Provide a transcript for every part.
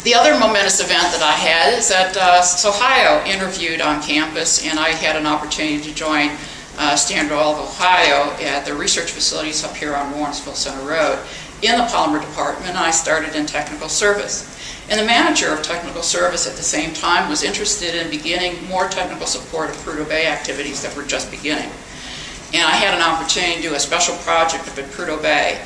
The other momentous event that I had is that Ohio interviewed on campus, and I had an opportunity to join Standard Oil of Ohio at their research facilities up here on Lawrenceville Center Road in the polymer department. I started in technical service. And the manager of technical service at the same time was interested in beginning more technical support of Prudhoe Bay activities that were just beginning. And I had an opportunity to do a special project up at Prudhoe Bay.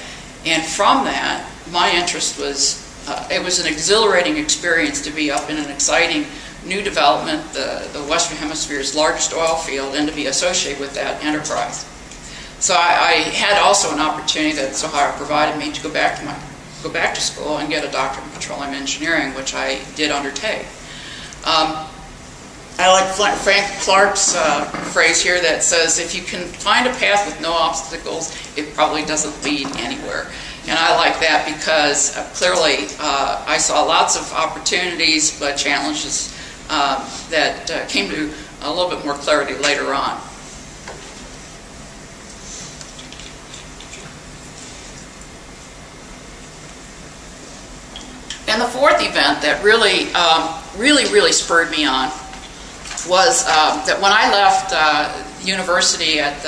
And from that, my interest was, it was an exhilarating experience to be up in an exciting new development, the Western Hemisphere's largest oil field, and to be associated with that enterprise. So I had also an opportunity that Ohio provided me to go back to school and get a doctorate in petroleum engineering, which I did undertake. I like Frank Clark's phrase here that says, if you can find a path with no obstacles, it probably doesn't lead anywhere. And I like that because clearly I saw lots of opportunities, but challenges that came to a little bit more clarity later on. And the fourth event that really spurred me on was that when I left university at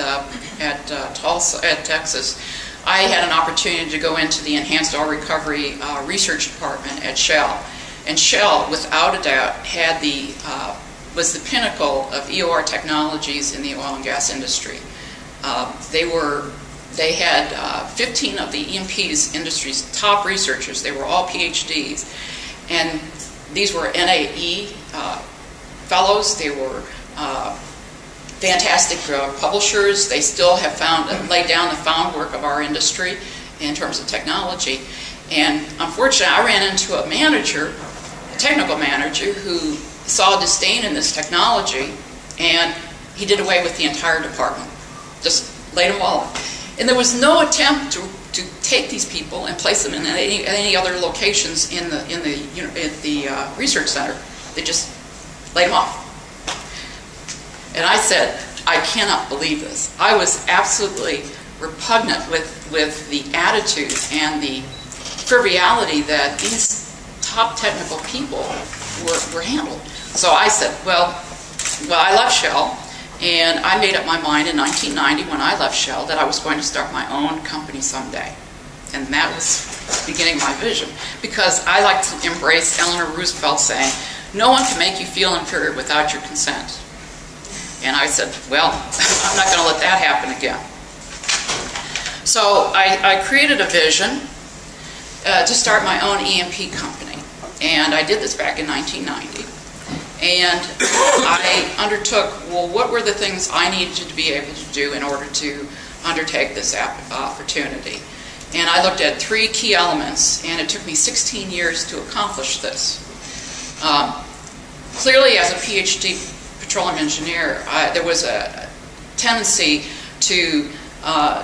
Tulsa, at Texas, I had an opportunity to go into the Enhanced Oil Recovery Research Department at Shell. And Shell, without a doubt, had was the pinnacle of EOR technologies in the oil and gas industry. They had 15 of the E&P's industry's top researchers. They were all PhDs. And these were NAE fellows. They were fantastic publishers. They still have laid down the foundwork of our industry in terms of technology. And unfortunately, I ran into a manager, a technical manager, who saw disdain in this technology, and he did away with the entire department. Just laid them all. And there was no attempt to take these people and place them in any other locations in the research center. They just laid them off. And I said, I cannot believe this. I was absolutely repugnant with the attitude and the triviality that these top technical people were handled. So I said, well, I left Shell, and I made up my mind in 1990 when I left Shell that I was going to start my own company someday. And that was the beginning of my vision, because I like to embrace Eleanor Roosevelt saying, no one can make you feel inferior without your consent. And I said, well, I'm not going to let that happen again. So I created a vision to start my own E&P company. And I did this back in 1990. And I undertook, well, what were the things I needed to be able to do in order to undertake this opportunity? And I looked at 3 key elements, and it took me 16 years to accomplish this. Clearly, as a PhD petroleum engineer, there was a tendency to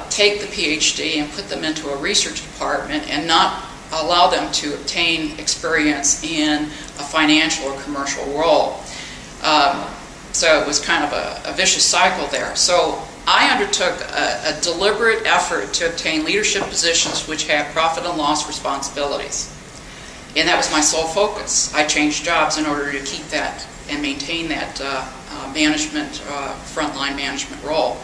take the PhD and put them into a research department and not allow them to obtain experience in a financial or commercial role. So it was kind of a vicious cycle there. So I undertook a deliberate effort to obtain leadership positions which had profit and loss responsibilities. And that was my sole focus. I changed jobs in order to keep that and maintain that frontline management role.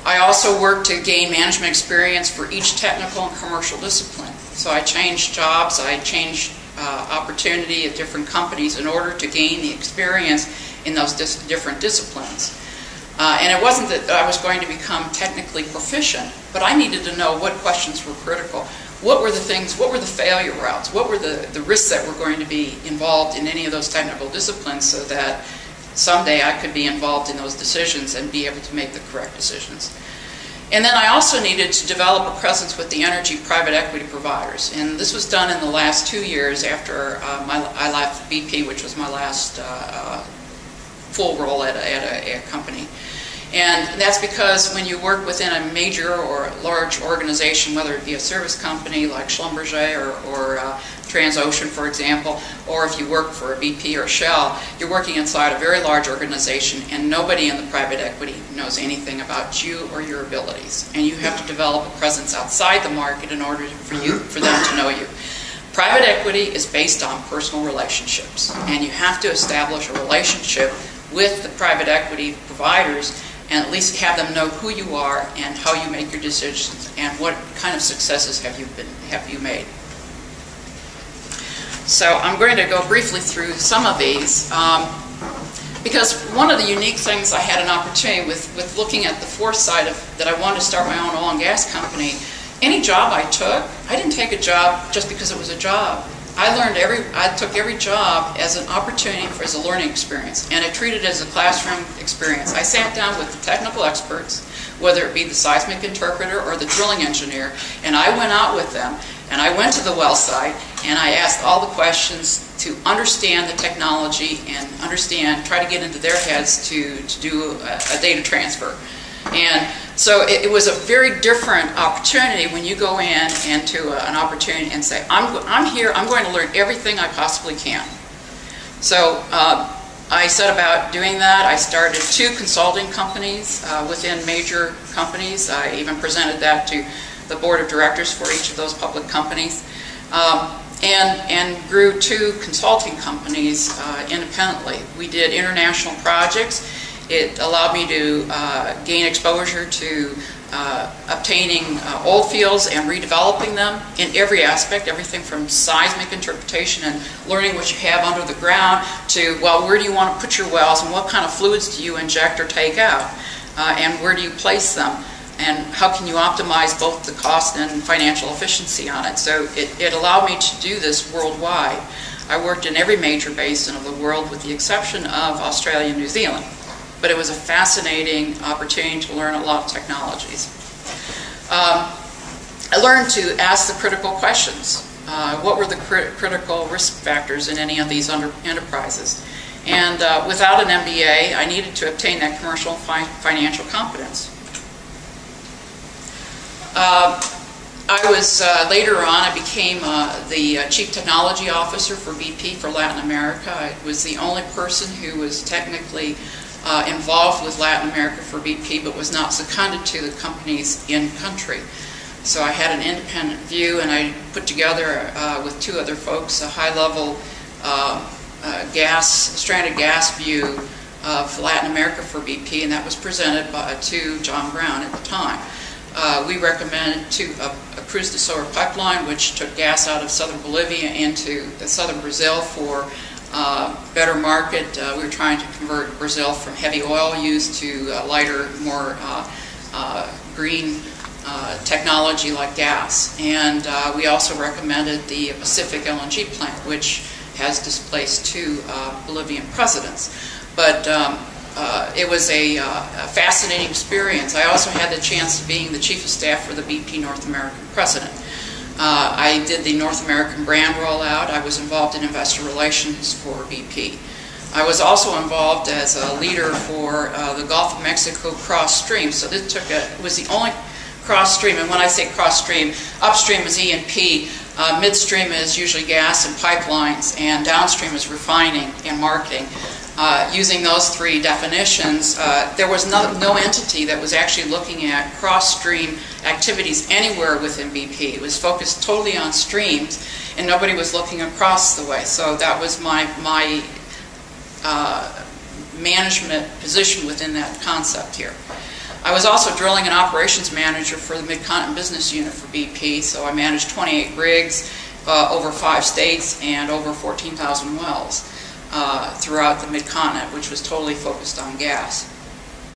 I also worked to gain management experience for each technical and commercial discipline. So I changed jobs, I changed opportunity at different companies in order to gain the experience in those different disciplines. And it wasn't that I was going to become technically proficient, but I needed to know what questions were critical. What were the things, what were the failure routes? What were the risks that were going to be involved in any of those technical disciplines so that someday I could be involved in those decisions and be able to make the correct decisions. And then I also needed to develop a presence with the energy private equity providers. And this was done in the last 2 years after I left BP, which was my last full role at a company. And that's because when you work within a major or large organization, whether it be a service company like Schlumberger or Transocean, for example, or if you work for a BP or Shell, you're working inside a very large organization and nobody in the private equity knows anything about you or your abilities. And you have to develop a presence outside the market in order for them to know you. Private equity is based on personal relationships, and you have to establish a relationship with the private equity providers and at least have them know who you are and how you make your decisions and what kind of successes have you made. So I'm going to go briefly through some of these because one of the unique things I had an opportunity with looking at the foresight that I wanted to start my own oil and gas company. Any job I took, I didn't take a job just because it was a job. I took every job as an opportunity as a learning experience, and I treated it as a classroom experience. I sat down with the technical experts, whether it be the seismic interpreter or the drilling engineer, and I went out with them, and I went to the well site, and I asked all the questions to understand the technology and try to get into their heads to do a data transfer. And so it was a very different opportunity when you go in into an opportunity and say, I'm here, I'm going to learn everything I possibly can. So I set about doing that. I started 2 consulting companies within major companies. I even presented that to the board of directors for each of those public companies. And grew 2 consulting companies independently. We did international projects. It allowed me to gain exposure to obtaining oil fields and redeveloping them in every aspect, everything from seismic interpretation and learning what you have under the ground to, well, where do you want to put your wells and what kind of fluids do you inject or take out, and where do you place them, and how can you optimize both the cost and financial efficiency on it. So it allowed me to do this worldwide. I worked in every major basin of the world with the exception of Australia and New Zealand. But it was a fascinating opportunity to learn a lot of technologies. I learned to ask the critical questions. What were the critical risk factors in any of these enterprises? And without an MBA, I needed to obtain that commercial financial competence. Later on, I became the Chief Technology Officer for BP for Latin America. I was the only person who was technically involved with Latin America for BP, but was not seconded to the companies in country. So I had an independent view, and I put together with 2 other folks a high-level stranded gas view of Latin America for BP, and that was presented to John Brown at the time. We recommended a Cruz de Sour pipeline, which took gas out of southern Bolivia into southern Brazil for better market. We were trying to convert Brazil from heavy oil use to lighter, more green technology like gas. And we also recommended the Pacific LNG plant, which has displaced 2 Bolivian presidents. But it was a fascinating experience. I also had the chance of being the Chief of Staff for the BP North American President. I did the North American brand rollout. I was involved in investor relations for BP. I was also involved as a leader for the Gulf of Mexico cross stream. So this was the only cross stream, and when I say cross stream, upstream is E&P, midstream is usually gas and pipelines, and downstream is refining and marketing. Using those 3 definitions, there was no entity that was actually looking at cross-stream activities anywhere within BP. It was focused totally on streams, and nobody was looking across the way. So that was my management position within that concept here. I was also drilling and operations manager for the Mid-Continent Business Unit for BP, so I managed 28 rigs over 5 states and over 14,000 wells throughout the Mid-Continent, which was totally focused on gas.